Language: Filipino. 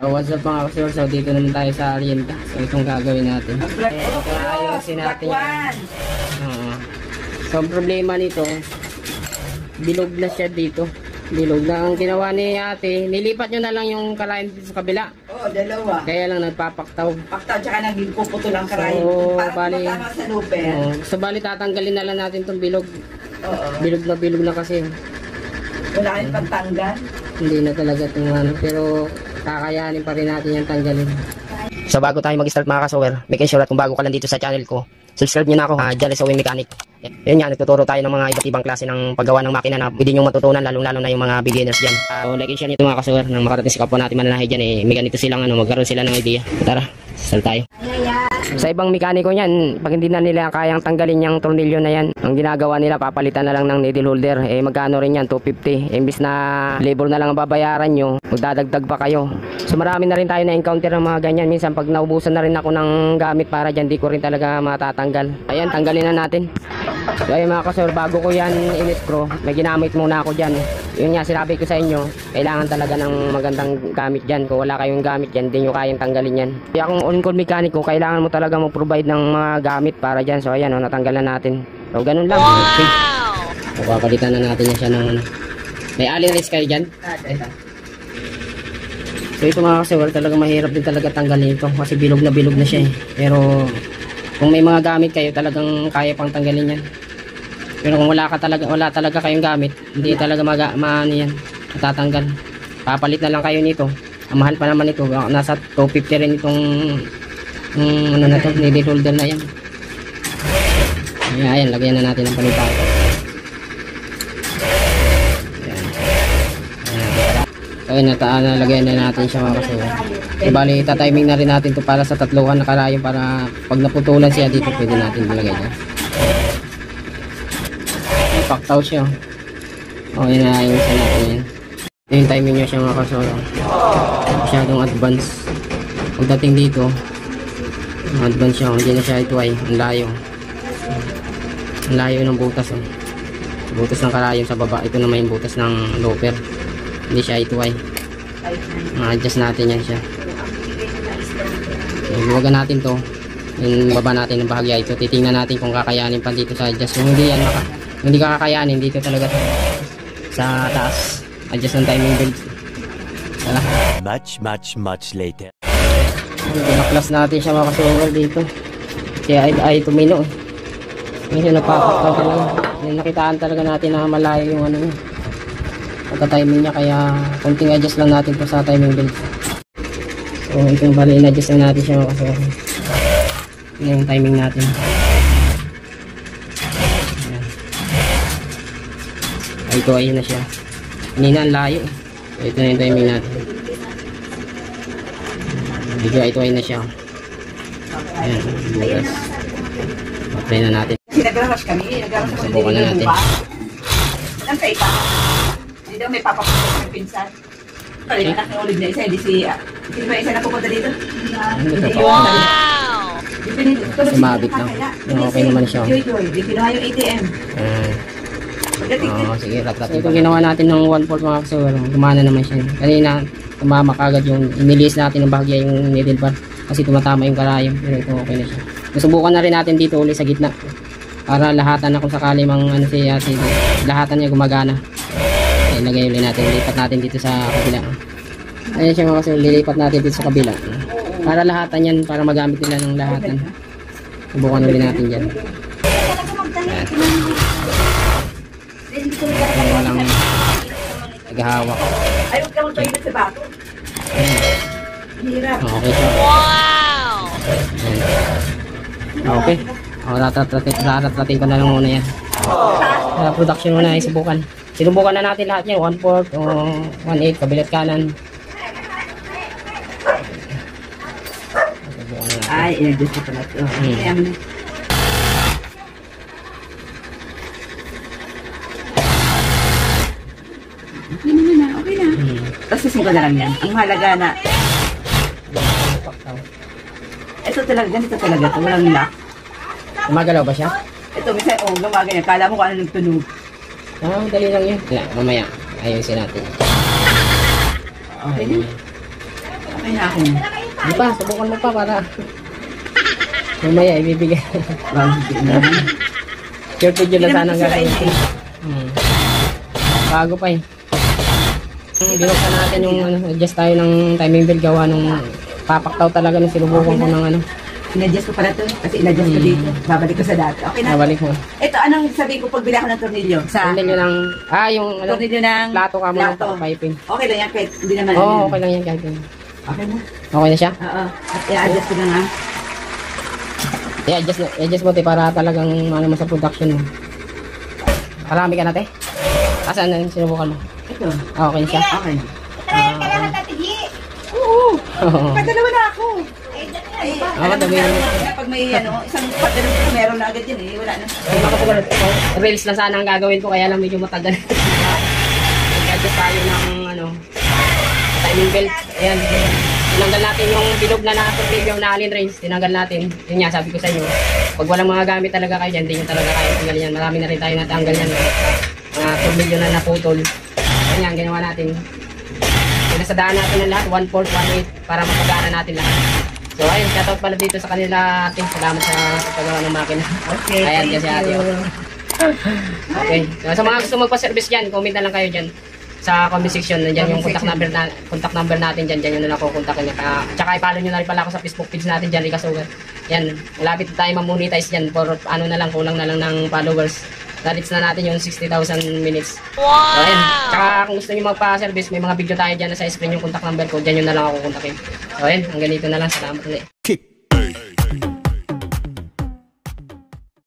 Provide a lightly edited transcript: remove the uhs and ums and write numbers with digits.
What's up mga kasur? So dito naman tayo sa Arienta. So itong gagawin natin. Ito ayusin natin yan. So ang problema nito, bilog na siya dito. Bilog na ang ginawa ni ate. Nilipat nyo na lang yung karayan dito sa kabila. Oo, dalawa. Kaya lang nagpapaktaw. Paktaw tsaka nagpuputol ang karayan. So, para bali, matama sa luper. So bali tatanggalin na lang natin itong bilog. Oo. Bilog na kasi. Wala kayong pagtanggal. Hindi na talaga itong ano. Pero kakayanin pa rin natin yung tanggalin. So bago tayo mag-start mga kasower, make sure at kung bago ka lang dito sa channel ko, subscribe nyo na ako, Jale Sewing Mechanic. Yun nga, nagtuturo tayo ng mga iba't ibang klase ng paggawa ng makina na pwede nyo matutunan, lalo na yung mga beginners dyan. So like and share nyo mga kasower, nang makarating sa kapwa natin mananahe dyan, may ganito silang magkaroon sila ng idea. Tara, start tayo. Sa ibang mekaniko niyan, pag hindi na nila kayang tanggalin yung tornilyo na yan, ang ginagawa nila, papalitan na lang ng needle holder. Magkano rin yan? 250. Imbis na labor na lang ang babayaran nyo, magdadagdag pa kayo. So marami na rin tayo na encounter ng mga ganyan. Minsan pag naubusan na rin ako ng gamit para dyan, di ko rin talaga matatanggal. Ayan, tanggalin na natin. So ayun mga kasor, bago ko yan in-screw, may ginamit muna ako dyan. Yun nga, sinabi ko sa inyo, kailangan talaga ng magandang gamit dyan. Kung wala kayong gamit dyan, di nyo kayang tanggalin yan. Kaya kung on-call mekaniko, kailangan mo talaga mag-provide ng mga gamit para dyan. So ayan, natanggal na natin. So ganun lang. Okay. So papalitan na natin siya ng ano. May allen wrench kayo dyan? So ito mga kasor, talaga mahirap din talaga tanggalin ito. Kasi bilog na siya eh. Pero kung may mga gamit kayo, talagang kaya pang tanggalin yan. Pero kung wala talaga kayong gamit, hindi talaga maano yan, matatanggal. Papalit na lang kayo nito. Ang mahal pa naman ito, nasa 250 rin itong ano na to, needle holder na yan. Ayan, lagyan na natin ng panibago. Ayan, nalagyan na natin siya mga kasuwa. Bali, tatiming na rin natin to para sa tatluhan na karayon para pag naputulan siya dito, pwede natin ilagay dyan. Paktaw siya. Yun na yung isa natin. Yung timing nyo siya mga kasoro. Masyadong advance. Pagdating dito, advance siya. Hindi na siya ito ay ang layo. Ang layo ng butas. Butas ng karayon sa baba. Ito naman yung butas ng loper. Hindi siya ito ay. Ma-adjust natin yan siya. Iwagan natin to. Yung baba natin ng bahagya ito. Titingnan natin kung kakayanin pa dito sa adjust. Kung hindi yan hindi kakayanin dito talaga sa taas. Adjust ng timing belt. Tara. Much later. Pinaklas natin siya mga kasuwar dito. Kaya ay tumino. Ngayon napapaktaw talaga. Nakitaan talaga natin na malayo yung ano niya. Pagka-timing niya, kaya konting adjust lang natin po sa timing belt. So ito yung bali in-adjust na natin siya mga kasuwar. Ito yung timing natin. Ito ayun na siya. Kanina ang layo. So, ito na yung timing natin. Ito ayun na siya. Ayan, bukas. Apply na natin. Nag-rush kami. Subukan na natin. Ang pa. Hindi daw may papapunta ng pinsan. Kaya nakiulig na isa. Hindi ba isa na pupunta dito? Wow! Sumabit lang. Okay naman siya. Hindi kinuha yung ATM. Sige, rat-rat. Ito ginawa natin ng 1/4 mga kasor. Gumana naman siya. Kanina, tumama kagad yung inilis natin ng bahagya yung needle bar. Kasi tumatama yung karayom. Pero ito okay na siya. Nasubukan na rin natin dito ulit sa gitna. Para lahatan na kung sakali mang ano siya. Lahatan niya gumagana. Ilagay ulit natin. Lilipat natin dito sa kabila. Ayan siya mga kasor. Lilipat natin dito sa kabila. Para lahatan yan. Para magamit nila ng lahatan. Subukan ulit natin dyan. Walang naghahawak. Ayaw ka mong toilet sa bato. Hirap. Okay siya. Wow! Okay. Ratratratin ko na lang muna yan. Production muna ay subukan. Sinubukan na natin lahat yan. 1/4 o 1/8 kabilat kanan. Ay, i-adjust ko pala ito. Okay na. Tapos susin ko na lang yan. Ang halaga na. Ito talaga, ganito talaga. Ito, walang lock. Gumagalaw ba siya? Ito, minsan, gumaganyan. Kala mo kung ano nagtunog. Dali lang yun. Mamaya, ayusin natin. Okay na. Okay na akin. Di pa, subukan mo pa para mamaya ibibigay. Sure video na sana ang gagawin ko. Bago pa eh. Binuksan natin yung adjust tayo ng timing belt gawa nung papaktaw talaga nung sinubukan ko ng In-adjust ko pala to kasi in-adjust ko dito. Babalik ko sa dati. Okay na. nabalik mo. Ito, anong sabihin ko pag bili ako ng tornilyo? Sa Hindi nyo ng, yung tornilyo ng plato ka mo ng plato. piping. Okay lang yan, kahit hindi naman. Oo, ano. okay lang yan kahit yun. Okay na. Okay na siya? Oo. At i-adjust ko na nga. I-adjust mo te para talagang ano mo sa production mo. Marami ka na te? Asan na yung sinubukan mo? Ito. Okay siya? Okay. Oo. Pagdalawa na ako. Ay, alam mo dami na, yan. pag may isang pagdalawa ko, meron na agad yun eh. Wala na. Reels lang sana ang gagawin ko kaya lang medyo matagal. Nag-adjust tayo ng timing belt. Ayan. Tinanggal natin yung bilog na nakatornilyo na allen range. Tinanggal natin. Yun nga, sabi ko sa inyo. Pag walang mga gamit talaga kayo dyan, hindi nyo talaga kaya tanggal yan. Marami na rin tayo natanggal yan. Mga tornilyo na naputol. Yan nga, ginawa natin. Pinasadaan natin ng lahat. 1/4, 1/8 para mapagana natin lahat. So ayun, shoutout pala dito sa kanila ate. Salamat sa paggawa ng makina. Okay. Ayan, kasi ate. Okay. So, sa mga gusto magpa-service dyan, comment na lang kayo dyan sa comment section. Nandiyan yung contact number natin dyan. Dyan yun na lang kukontakin niya. Tsaka i-follow nyo na rin pala ako sa Facebook page natin dyan, Rica Sugar. Yan, malapit na tayo mamonetize dyan for ano na lang, kulang na lang ng followers. Na-reach na natin yung 60,000 minutes. Wow! So, ayun. Tsaka kung gusto nyo magpa-service, may mga video tayo dyan na sa screen yung contact number ko. Dyan yun na lang ako kontakin. So, ayun. Hanggang dito na lang. Salamat ulit. Kick.